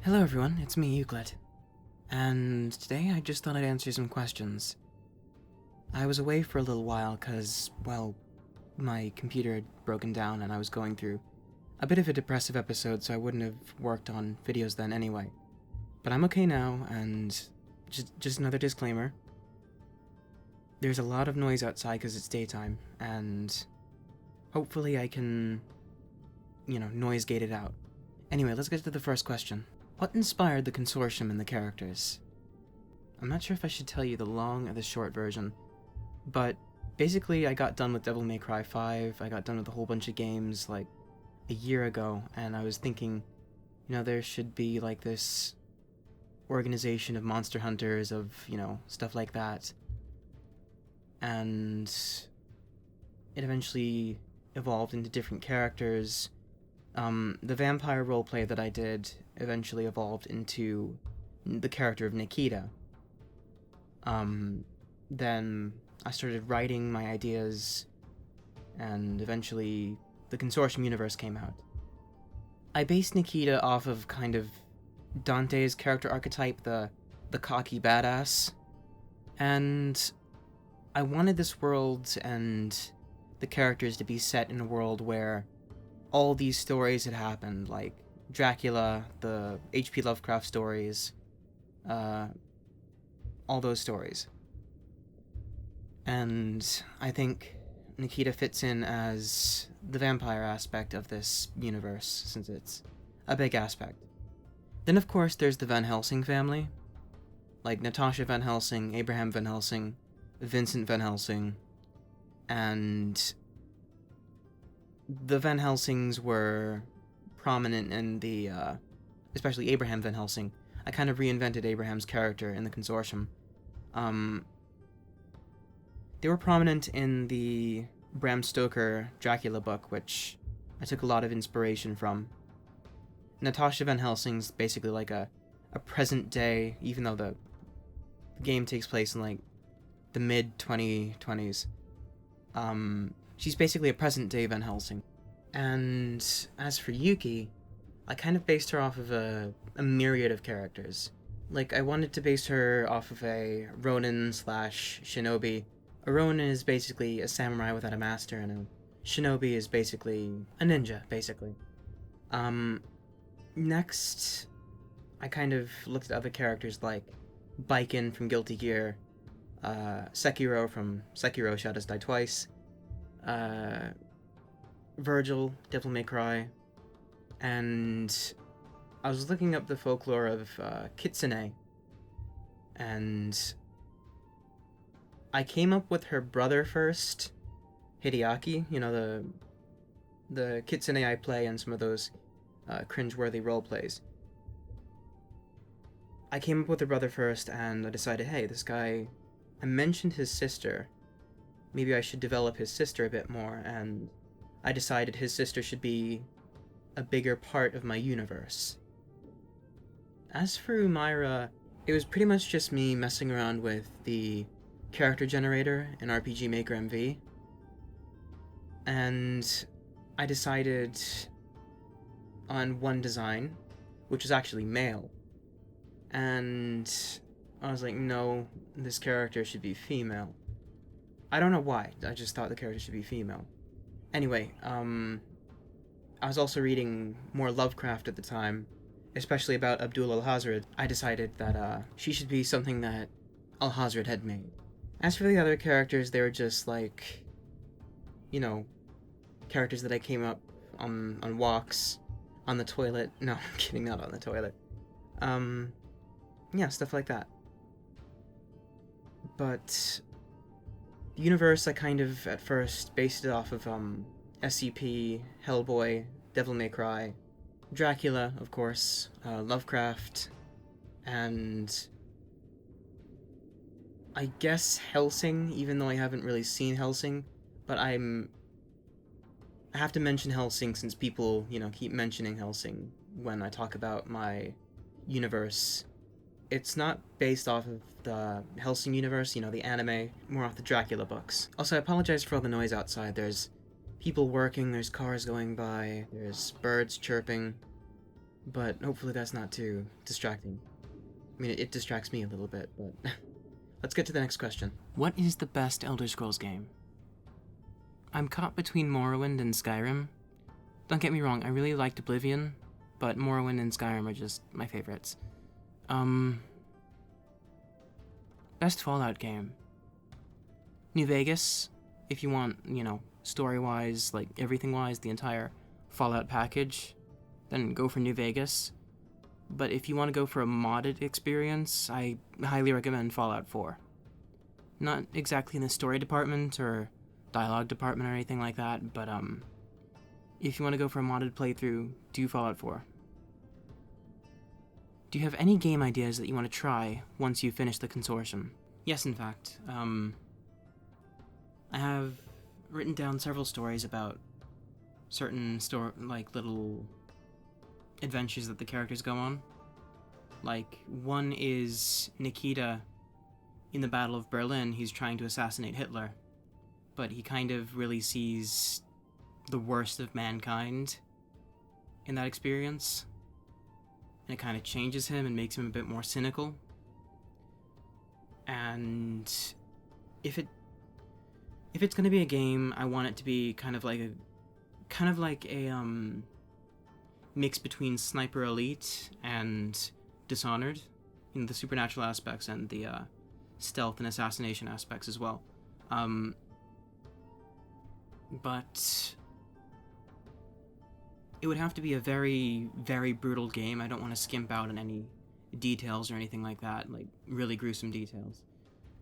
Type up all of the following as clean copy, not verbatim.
Hello everyone, it's me, Euclid. And today I just thought I'd answer some questions. I was away for a little while because, well, my computer had broken down and I was going through a bit of a depressive episode, so I wouldn't have worked on videos then anyway. But I'm okay now, and just another disclaimer. There's a lot of noise outside because it's daytime, and hopefully I can, noise gate it out. Anyway, let's get to the first question. What inspired the Consortium and the characters? I'm not sure if I should tell you the long or the short version, but basically I got done with Devil May Cry 5, I got done with a whole bunch of games like a year ago, and I was thinking, there should be like this organization of monster hunters, of, stuff like that. And it eventually evolved into different characters. The vampire roleplay that I did eventually evolved into the character of Nikita. Then I started writing my ideas, and eventually the Consortium universe came out. I based Nikita off of kind of Dante's character archetype, the cocky badass, and I wanted this world and the characters to be set in a world where all these stories had happened, like Dracula, the H.P. Lovecraft stories, all those stories. And I think Nikita fits in as the vampire aspect of this universe, since it's a big aspect. Then of course there's the Van Helsing family, like Natasha Van Helsing, Abraham Van Helsing, Vincent Van Helsing, and the Van Helsings were prominent in the, especially Abraham Van Helsing. I kind of reinvented Abraham's character in the Consortium. They were prominent in the Bram Stoker Dracula book, which I took a lot of inspiration from. Natasha Van Helsing's basically like a present day, even though the game takes place in like the mid-2020s. She's basically a present-day Van Helsing. And as for Yuki, I kind of based her off of a myriad of characters. Like, I wanted to base her off of a Ronin/Shinobi. A Ronin is basically a samurai without a master, and a Shinobi is basically a ninja, basically. Next, I kind of looked at other characters like Baiken from Guilty Gear, Sekiro from Sekiro Shadows Die Twice, Virgil, Devil May Cry, and I was looking up the folklore of Kitsune, and I came up with her brother first, Hideaki, the Kitsune I play in some of those cringeworthy roleplays. I came up with her brother first, and I decided, hey, this guy, I mentioned his sister, maybe I should develop his sister a bit more, and I decided his sister should be a bigger part of my universe. As for Umaira, it was pretty much just me messing around with the character generator in RPG Maker MV, and I decided on one design, which was actually male, and I was like, no, this character should be female. I don't know why, I just thought the character should be female. Anyway, I was also reading more Lovecraft at the time, especially about Abdul Alhazred. I decided that she should be something that Alhazred had made. As for the other characters, they were just like, characters that I came up on walks, on the toilet. No, I'm kidding, not on the toilet. Yeah, stuff like that. But the universe, I kind of, at first, based it off of, SCP, Hellboy, Devil May Cry, Dracula, of course, Lovecraft, and I guess Helsing, even though I haven't really seen Helsing, but I have to mention Helsing since people, keep mentioning Helsing when I talk about my universe. It's not based off of the Helsing universe, the anime, more off the Dracula books. Also, I apologize for all the noise outside. There's people working, there's cars going by, there's birds chirping. but hopefully that's not too distracting. I mean, it distracts me a little bit, but let's get to the next question. What is the best Elder Scrolls game? I'm caught between Morrowind and Skyrim. Don't get me wrong, I really liked Oblivion, but Morrowind and Skyrim are just my favorites. Best Fallout game. New Vegas, if you want, you know, story-wise, like everything-wise, the entire Fallout package, then go for New Vegas. But if you want to go for a modded experience, I highly recommend Fallout 4. Not exactly in the story department or dialogue department or anything like that, but if you want to go for a modded playthrough, do Fallout 4. Do you have any game ideas that you want to try once you finish the Consortium? Yes, in fact. I have written down several stories about certain little adventures that the characters go on. Like, one is Nikita in the Battle of Berlin. He's trying to assassinate Hitler, but he kind of really sees the worst of mankind in that experience, and it kind of changes him and makes him a bit more cynical. And if it's going to be a game, I want it to be kind of like a mix between Sniper Elite and Dishonored, in the supernatural aspects and the stealth and assassination aspects as well. But it would have to be a very, very brutal game. I don't want to skimp out on any details or anything like that, like really gruesome details.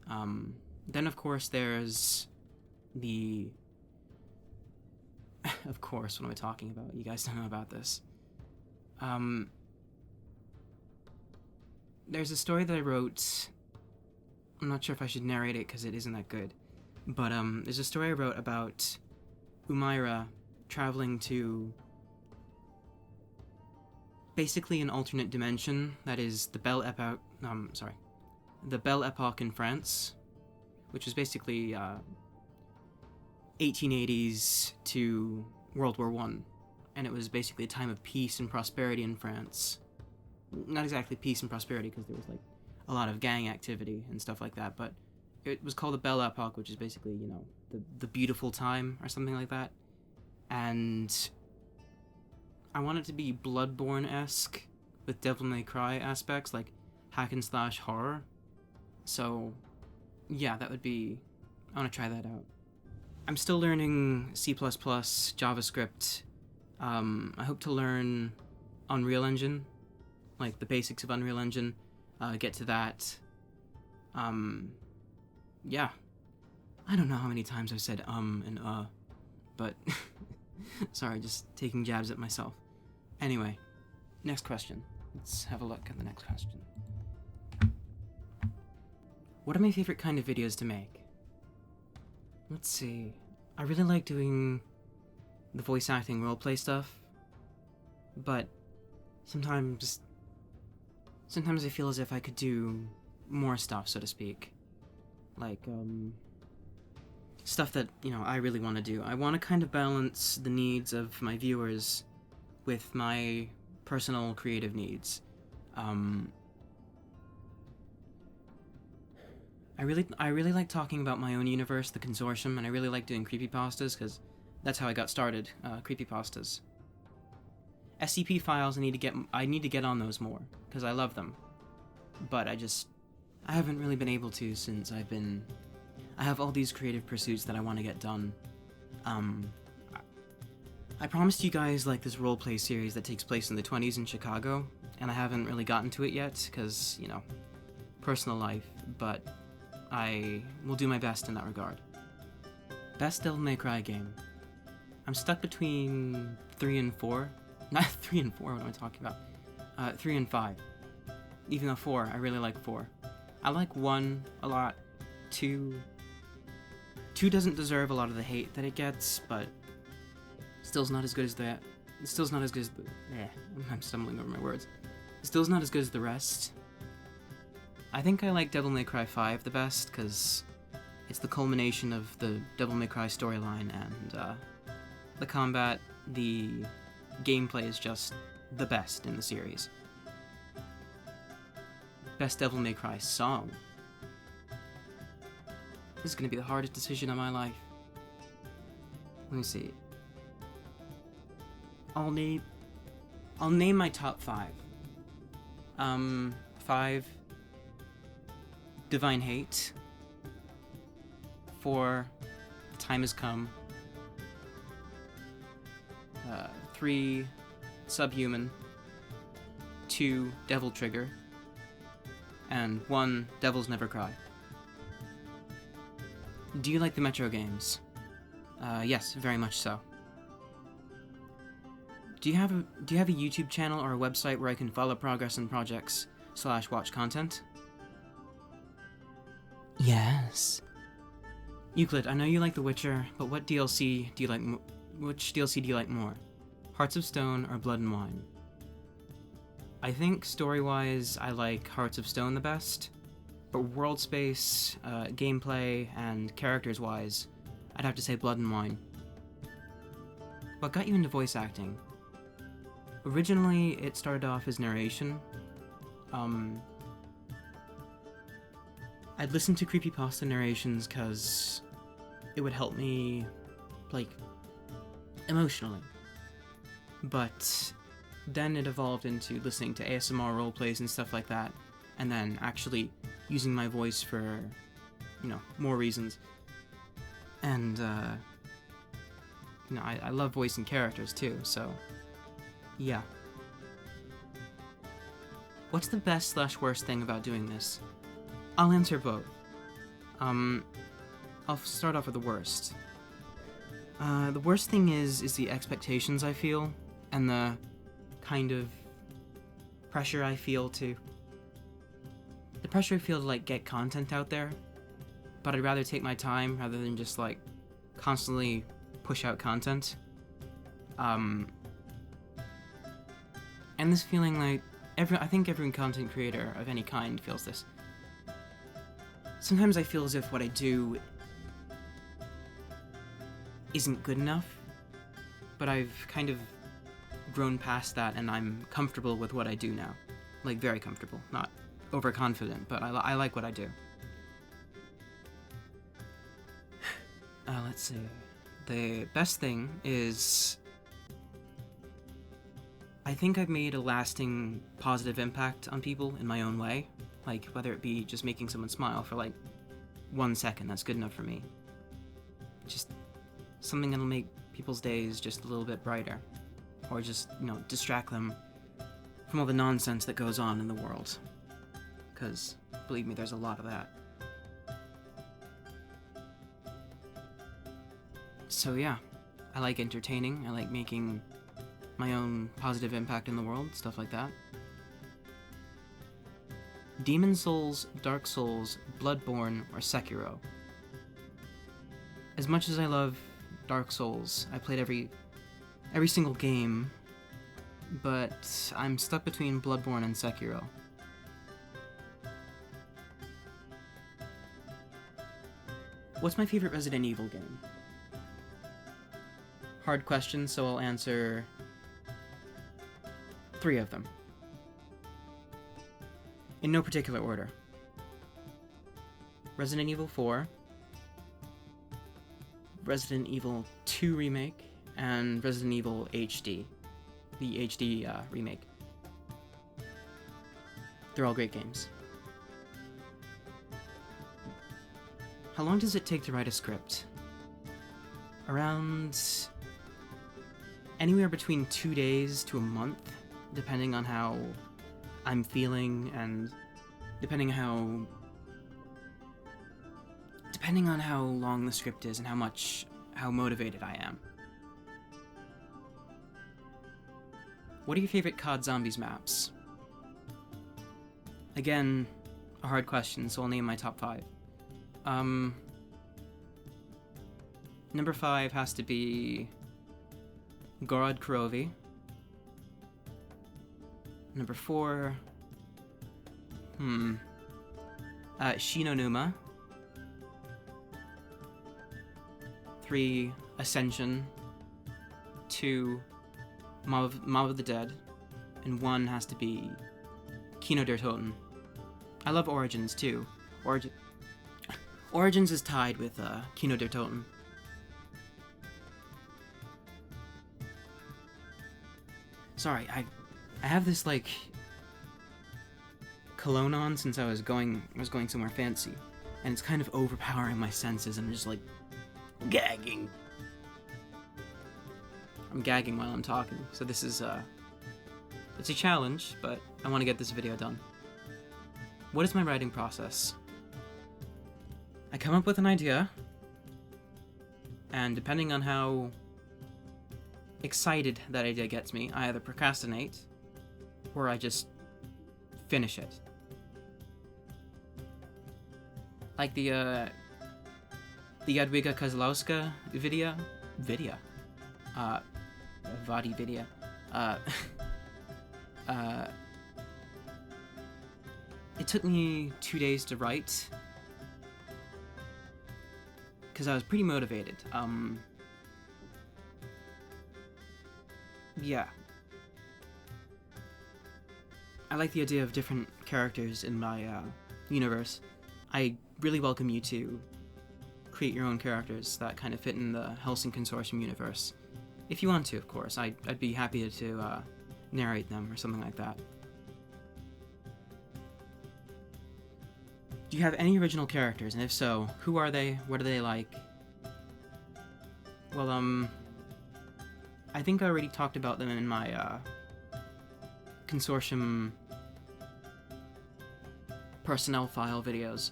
Then, of course, there's the... Of course, what am I talking about? You guys don't know about this. There's a story that I wrote. I'm not sure if I should narrate it because it isn't that good. But there's a story I wrote about Umaira traveling to basically an alternate dimension that is the Belle Epoque. The Belle Epoque in France, which was basically 1880s to World War I, and it was basically a time of peace and prosperity in France. Not exactly peace and prosperity, because there was like a lot of gang activity and stuff like that, but it was called the Belle Epoque, which is basically, you know, the beautiful time or something like that. And I want it to be Bloodborne-esque with Devil May Cry aspects, like hack and slash horror. So yeah, that would be... I want to try that out. I'm still learning C++, JavaScript. I hope to learn Unreal Engine, like the basics of Unreal Engine, get to that. Yeah. I don't know how many times I've said and but sorry, just taking jabs at myself. Anyway, next question. Let's have a look at the next question. What are my favorite kind of videos to make? Let's see. I really like doing the voice acting roleplay stuff, but sometimes I feel as if I could do more stuff, so to speak. Like, stuff that, you know, I really want to do. I want to kind of balance the needs of my viewers with my personal creative needs. I really like talking about my own universe, the Consortium, and I really like doing creepypastas, because that's how I got started, creepypastas. SCP files, I need to get on those more, because I love them. But I haven't really been able to since I have all these creative pursuits that I want to get done. I promised you guys, like, this roleplay series that takes place in the 20s in Chicago, and I haven't really gotten to it yet, because, you know, personal life, but I will do my best in that regard. Best Devil May Cry game. I'm stuck between 3 and 4. Not 3 and 4, what am I talking about? 3 and 5. Even though 4, I really like 4. I like 1 a lot. 2 doesn't deserve a lot of the hate that it gets, but still's not as good as that. Still's not as good as the... I'm stumbling over my words. Still's not as good as the rest. I think I like Devil May Cry 5 the best, because it's the culmination of the Devil May Cry storyline, and the combat, the gameplay is just the best in the series. Best Devil May Cry song. This is gonna be the hardest decision of my life. Let me see. I'll name my top 5. 5, Divine Hate. 4, The Time Has Come. 3, Subhuman. 2, Devil Trigger. And 1, Devils Never Cry. Do you like the Metro games? Yes, very much so. Do you have a YouTube channel or a website where I can follow progress on projects / watch content? Yes. Euclid, I know you like The Witcher, but what DLC do you like? Which DLC do you like more? Hearts of Stone or Blood and Wine? I think story-wise, I like Hearts of Stone the best, but world space, gameplay, and characters-wise, I'd have to say Blood and Wine. What got you into voice acting? Originally, it started off as narration. I'd listen to creepypasta narrations because it would help me, like, emotionally. But then it evolved into listening to ASMR roleplays and stuff like that, and then actually using my voice for, more reasons. And, I love voicing characters too, so, yeah. What's the best / worst thing about doing this? I'll answer both. I'll start off with the worst. The worst thing is the expectations I feel, and the kind of pressure I feel to... The pressure I feel to, get content out there, but I'd rather take my time rather than just, constantly push out content. And this feeling I think every content creator of any kind feels this. Sometimes I feel as if what I do isn't good enough, but I've kind of grown past that and I'm comfortable with what I do now. Very comfortable. Not overconfident, but I like what I do. Let's see. The best thing is... I think I've made a lasting positive impact on people in my own way. Whether it be just making someone smile for 1 second, that's good enough for me. Just something that'll make people's days just a little bit brighter. Or just, distract them from all the nonsense that goes on in the world. Because, believe me, there's a lot of that. So yeah, I like entertaining, I like making my own positive impact in the world, stuff like that. Demon Souls, Dark Souls, Bloodborne, or Sekiro. As much as I love Dark Souls, I played every single game, but I'm stuck between Bloodborne and Sekiro. What's my favorite Resident Evil game? Hard question, so I'll answer 3 of them. In no particular order. Resident Evil 4, Resident Evil 2 Remake, and Resident Evil HD. The HD remake. They're all great games. How long does it take to write a script? Around... anywhere between 2 days to a month, depending on how I'm feeling and depending on how long the script is and how motivated I am. What are your favorite COD Zombies maps? Again, a hard question, so I'll name my top 5. Number 5 has to be Gorod Kurovi. Number 4... Shinonuma. 3, Ascension. 2, Mob of the Dead. and one has to be Kino der Toten. I love Origins too. Origins is tied with Kino der Toten. Sorry, I have this like cologne on since I was going somewhere fancy, and it's kind of overpowering my senses, and I'm just like gagging. I'm gagging while I'm talking, so this is it's a challenge, but I want to get this video done. What is my writing process? I come up with an idea, and depending on how excited that idea gets me, I either procrastinate or I just finish it. Like the Jadwiga Kozlowska video? Vadi video. It took me 2 days to write, because I was pretty motivated. Yeah. I like the idea of different characters in my universe. I really welcome you to create your own characters that kind of fit in the Hellsing Consortium universe. If you want to, of course. I'd be happy to narrate them or something like that. Do you have any original characters? And if so, who are they? What are they like? Well, I think I already talked about them in my Consortium personnel file videos.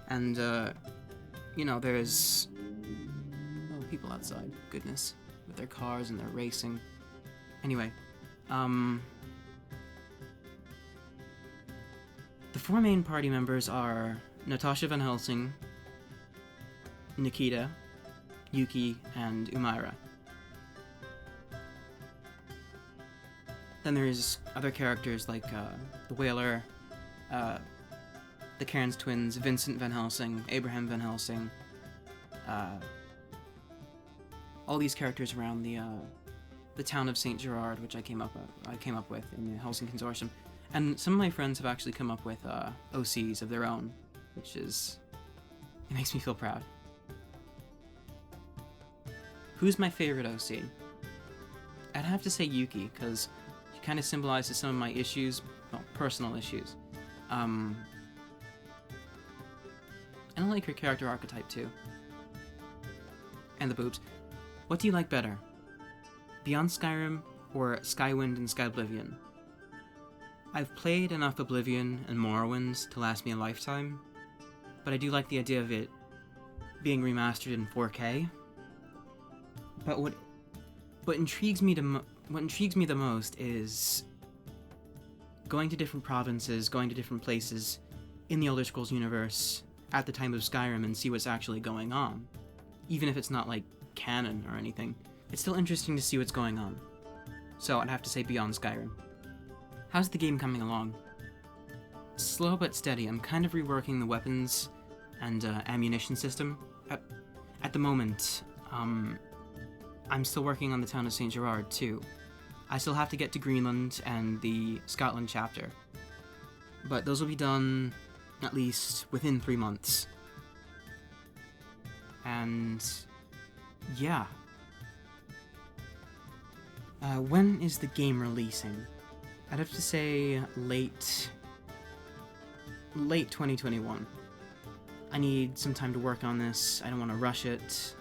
And, you know, there's... Oh, people outside. Goodness. With their cars and their racing. Anyway, the 4 main party members are Natasha Van Helsing, Nikita, Yuki, and Umaira. Then there's other characters like the Whaler, the Cairns twins, Vincent Van Helsing, Abraham Van Helsing, all these characters around the town of St. Gerard, which I came up with in the Hellsing Consortium. And some of my friends have actually come up with OCs of their own, which is... it makes me feel proud. Who's my favorite OC? I'd have to say Yuki, because she kind of symbolizes some of my issues, well, personal issues. And I like her character archetype too. And the boobs. What do you like better? Beyond Skyrim or Skywind and Skyblivion? I've played enough Oblivion and Morrowind to last me a lifetime, but I do like the idea of it being remastered in 4K. But what intrigues me the most is going to different provinces, going to different places in the Elder Scrolls universe at the time of Skyrim and see what's actually going on. Even if it's not like canon or anything, it's still interesting to see what's going on. So I'd have to say Beyond Skyrim. How's the game coming along? Slow but steady. I'm kind of reworking the weapons and ammunition system. At the moment, I'm still working on the town of St. Gerard too. I still have to get to Greenland and the Scotland chapter, but those will be done at least within 3 months. And yeah. When is the game releasing? I'd have to say late 2021. I need some time to work on this. I don't want to rush it.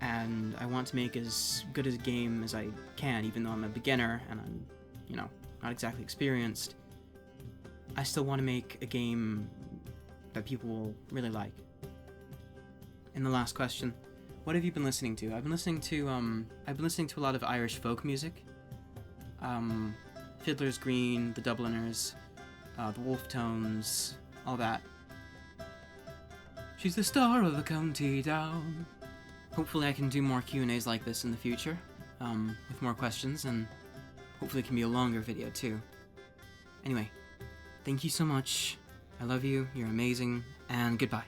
And I want to make as good a game as I can, even though I'm a beginner and I'm, you know, not exactly experienced. I still want to make a game that people will really like. And the last question, what have you been listening to? I've been listening to a lot of Irish folk music. Fiddler's Green, the Dubliners, the Wolf Tones, all that. She's the star of the county down. Hopefully I can do more Q&As like this in the future, with more questions, and hopefully it can be a longer video too. Anyway, thank you so much. I love you, you're amazing, and goodbye.